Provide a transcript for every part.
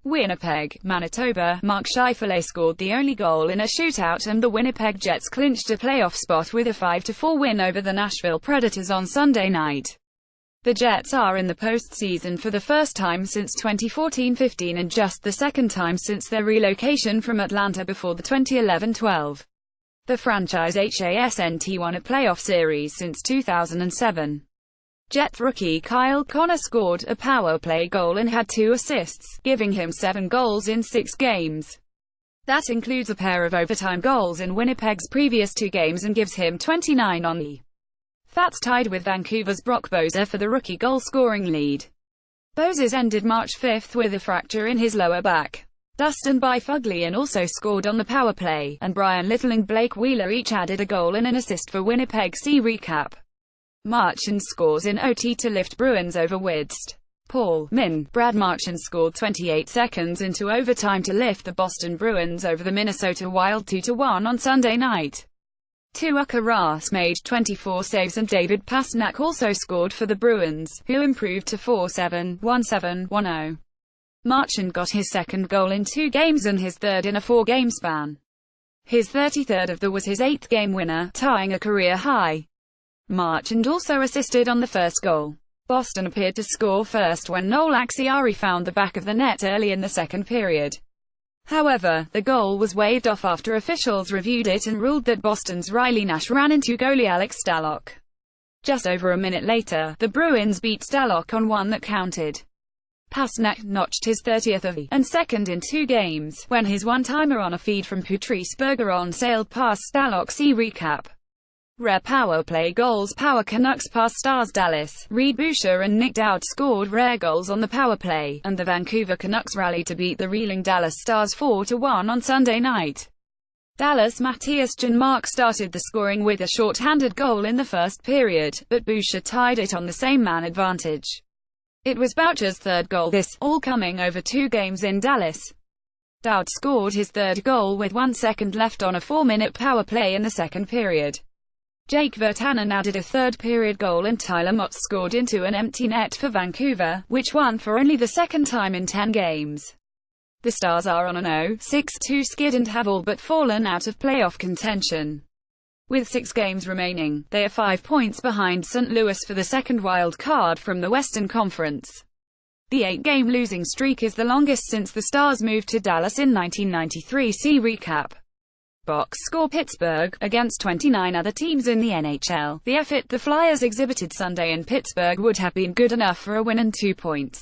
Winnipeg, Manitoba. Mark Scheifele scored the only goal in a shootout, and the Winnipeg Jets clinched a playoff spot with a 5-4 win over the Nashville Predators on Sunday night. The Jets are in the postseason for the first time since 2014-15 and just the second time since their relocation from Atlanta before the 2011-12. The franchise hasn't won a playoff series since 2007. Jets rookie Kyle Connor scored a power play goal and had 2 assists, giving him 7 goals in 6 games. That includes a pair of overtime goals in Winnipeg's previous 2 games and gives him 29 on the. That's tied with Vancouver's Brock Boeser for the rookie goal-scoring lead. Boeser ended March 5 with a fracture in his lower back. Dustin Byfuglian also scored on the power play, and Brian Little and Blake Wheeler each added a goal and an assist for Winnipeg. See recap. Marchand scores in OT to lift Bruins over Widst. Paul Min. Brad Marchand scored 28 seconds into overtime to lift the Boston Bruins over the Minnesota Wild 2-1 on Sunday night. Tuukka Rask made 24 saves and David Pastrnak also scored for the Bruins, who improved to 4-7, 1-7, 1-0. Marchand got his second goal in 2 games and his third in a 4-game span. His 33rd was his 8th game winner, tying a career high. Marchand also assisted on the first goal. Boston appeared to score first when Noel Acciari found the back of the net early in the second period. However, the goal was waved off after officials reviewed it and ruled that Boston's Riley Nash ran into goalie Alex Stalock. Just over a minute later, the Bruins beat Stalock on one that counted. Pastrnak notched his 30th and second in 2 games, when his one-timer on a feed from Patrice Bergeron sailed past Stalock. See recap. Rare power play goals. Power Canucks past Stars. Dallas. Reed Boucher and Nick Dowd scored rare goals on the power play, and the Vancouver Canucks rallied to beat the reeling Dallas Stars 4-1 on Sunday night. Dallas' Matthias Janmark started the scoring with a short-handed goal in the first period, but Boucher tied it on the same man advantage. It was Boucher's 3rd goal, this all coming over 2 games in Dallas. Dowd scored his 3rd goal with 1 second left on a 4-minute power play in the second period. Jake Virtanen added a third-period goal and Tyler Mott scored into an empty net for Vancouver, which won for only the second time in 10 games. The Stars are on an 0-6-2 skid and have all but fallen out of playoff contention. With 6 games remaining, they are 5 points behind St. Louis for the second wild card from the Western Conference. The 8-game losing streak is the longest since the Stars moved to Dallas in 1993. See recap. Box score. Pittsburgh, against 29 other teams in the NHL. The effort the Flyers exhibited Sunday in Pittsburgh would have been good enough for a win and 2 points.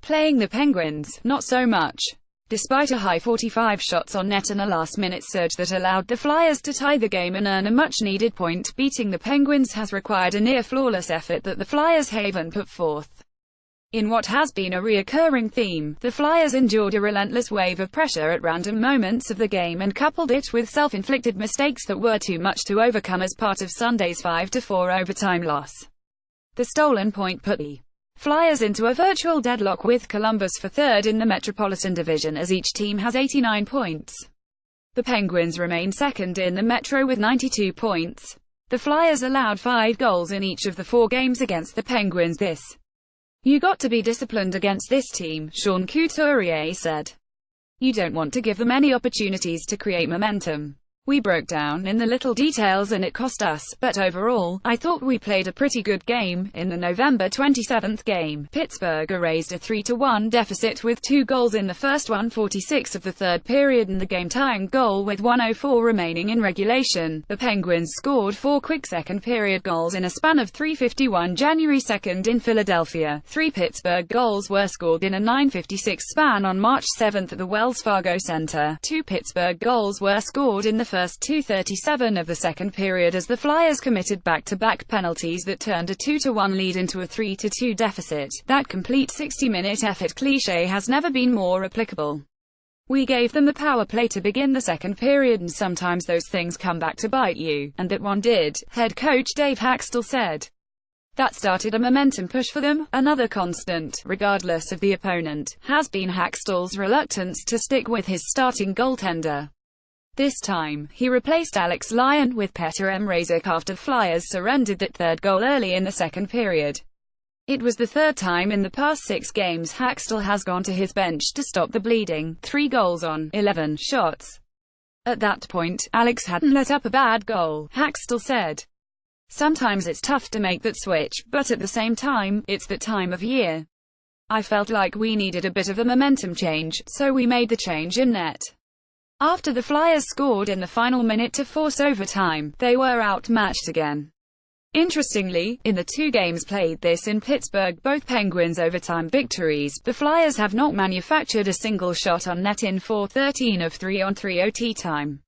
Playing the Penguins, not so much. Despite a high 45 shots on net and a last-minute surge that allowed the Flyers to tie the game and earn a much-needed point, beating the Penguins has required a near-flawless effort that the Flyers haven't put forth. In what has been a reoccurring theme, the Flyers endured a relentless wave of pressure at random moments of the game and coupled it with self-inflicted mistakes that were too much to overcome as part of Sunday's 5-4 overtime loss. The stolen point put the Flyers into a virtual deadlock with Columbus for 3rd in the Metropolitan Division as each team has 89 points. The Penguins remain 2nd in the Metro with 92 points. The Flyers allowed 5 goals in each of the 4 games against the Penguins this. You got to be disciplined against this team, Sean Couturier said. You don't want to give them any opportunities to create momentum. We broke down in the little details and it cost us, but overall, I thought we played a pretty good game. In the November 27th game, Pittsburgh erased a 3-1 deficit with 2 goals in the first 1:46 of the third period and the game-tying goal with 1:04 remaining in regulation. The Penguins scored 4 quick second-period goals in a span of 3:51. January 2nd in Philadelphia, 3 Pittsburgh goals were scored in a 9:56 span on March 7th at the Wells Fargo Center. 2 Pittsburgh goals were scored in the first 2:37 of the second period as the Flyers committed back-to-back penalties that turned a 2-1 lead into a 3-2 deficit. That complete 60-minute effort cliché has never been more applicable. We gave them the power play to begin the second period and sometimes those things come back to bite you, and that one did, head coach Dave Hakstol said. That started a momentum push for them. Another constant, regardless of the opponent, has been Hakstol's reluctance to stick with his starting goaltender. This time, he replaced Alex Lyon with Petr Mrazek after Flyers surrendered that third goal early in the second period. It was the third time in the past 6 games Haxtell has gone to his bench to stop the bleeding. 3 goals on 11 shots. At that point, Alex hadn't let up a bad goal, Haxtell said. Sometimes it's tough to make that switch, but at the same time, it's that time of year. I felt like we needed a bit of a momentum change, so we made the change in net. After the Flyers scored in the final minute to force overtime, they were outmatched again. Interestingly, in the 2 games played this in Pittsburgh, both Penguins' overtime victories, the Flyers have not manufactured a single shot on net in 4/13 of 3-on-3 OT time.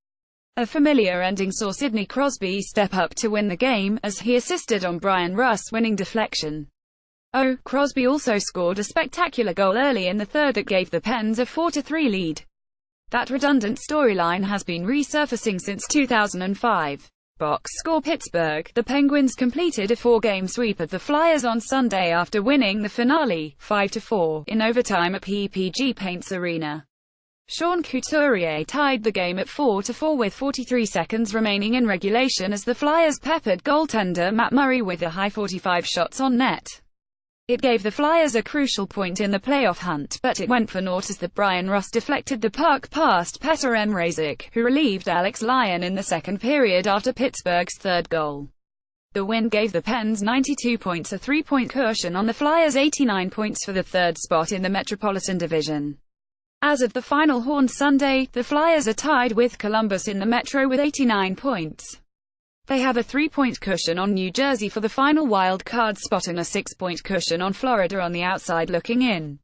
A familiar ending saw Sidney Crosby step up to win the game, as he assisted on Brian Russ' winning deflection. Crosby also scored a spectacular goal early in the third that gave the Pens a 4-3 lead. That redundant storyline has been resurfacing since 2005. Box score: Pittsburgh. The Penguins completed a 4-game sweep of the Flyers on Sunday after winning the finale, 5-4, in overtime at PPG Paints Arena. Sean Couturier tied the game at 4-4 with 43 seconds remaining in regulation as the Flyers peppered goaltender Matt Murray with a high 45 shots on net. It gave the Flyers a crucial point in the playoff hunt, but it went for naught as the Brian Russ deflected the puck past Petr Mrazek, who relieved Alex Lyon in the second period after Pittsburgh's third goal. The win gave the Pens 92 points, a 3-point cushion on the Flyers' 89 points for the third spot in the Metropolitan Division. As of the final horn Sunday, the Flyers are tied with Columbus in the Metro with 89 points. They have a 3-point cushion on New Jersey for the final wild card spot and a 6-point cushion on Florida on the outside looking in.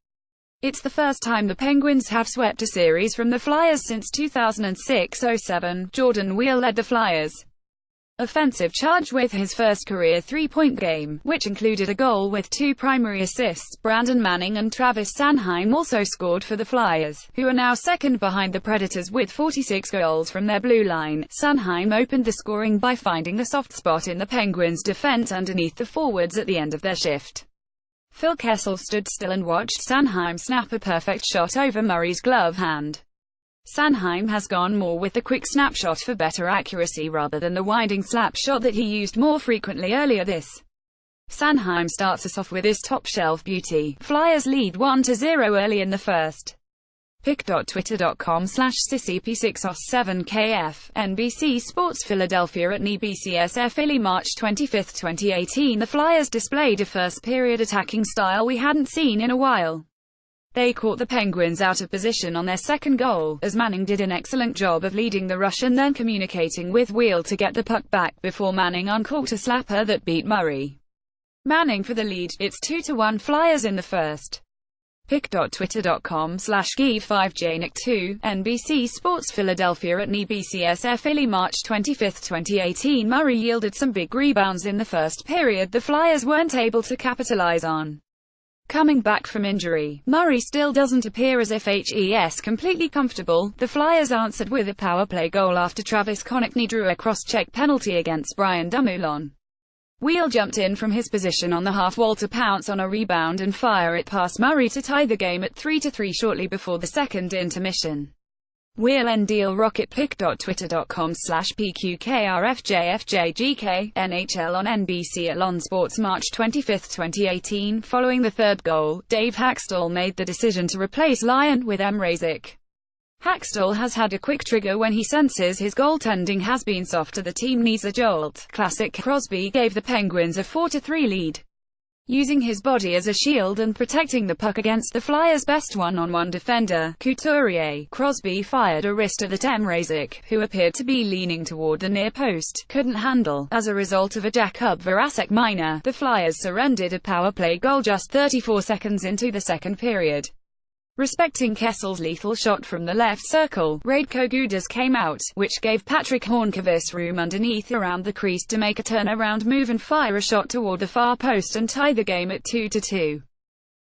It's the first time the Penguins have swept a series from the Flyers since 2006-07. Jordan Weal led the Flyers' offensive charge with his first career 3-point game, which included a goal with 2 primary assists. Brandon Manning and Travis Sanheim also scored for the Flyers, who are now second behind the Predators with 46 goals from their blue line. Sanheim opened the scoring by finding the soft spot in the Penguins' defense underneath the forwards at the end of their shift. Phil Kessel stood still and watched Sanheim snap a perfect shot over Murray's glove hand. Sanheim has gone more with the quick snapshot for better accuracy rather than the winding slap shot that he used more frequently earlier this. Sanheim starts us off with his top-shelf beauty. Flyers lead 1-0 early in the first. pic.twitter.com/sissyp6os7kf, NBC Sports Philadelphia at NBCSF Philly March 25, 2018. The Flyers displayed a first-period attacking style we hadn't seen in a while. They caught the Penguins out of position on their second goal, as Manning did an excellent job of leading the rush and then communicating with Weal to get the puck back before Manning uncaught a slapper that beat Murray. Manning for the lead. It's 2-1 Flyers in the first. pic.twitter.com/G5jnick2, NBC Sports Philadelphia at NBCSF Philly March 25, 2018. Murray yielded some big rebounds in the first period the Flyers weren't able to capitalize on. Coming back from injury, Murray still doesn't appear as if he's completely comfortable. The Flyers answered with a power play goal after Travis Konechny drew a cross-check penalty against Brian Dumoulin. Weal jumped in from his position on the half wall to pounce on a rebound and fire it past Murray to tie the game at 3-3 shortly before the second intermission. Weal and deal rocket. pic.twitter.com/PQKRFJFJGK, NHL on NBC at LON Sports March 25, 2018. Following the third goal, Dave Haxtell made the decision to replace Lyon with Mrazek. Haxtell has had a quick trigger when he senses his goaltending has been softer. The team needs a jolt. Classic. Crosby gave the Penguins a 4-3 lead. Using his body as a shield and protecting the puck against the Flyers' best one-on-one defender, Couturier, Crosby fired a wrister that Mrazek, who appeared to be leaning toward the near post, couldn't handle. As a result of a Jakub Voracek minor, the Flyers surrendered a power play goal just 34 seconds into the second period. Respecting Kessel's lethal shot from the left circle, Radko Gudas came out, which gave Patrick Hornqvist room underneath around the crease to make a turnaround move and fire a shot toward the far post and tie the game at 2-2.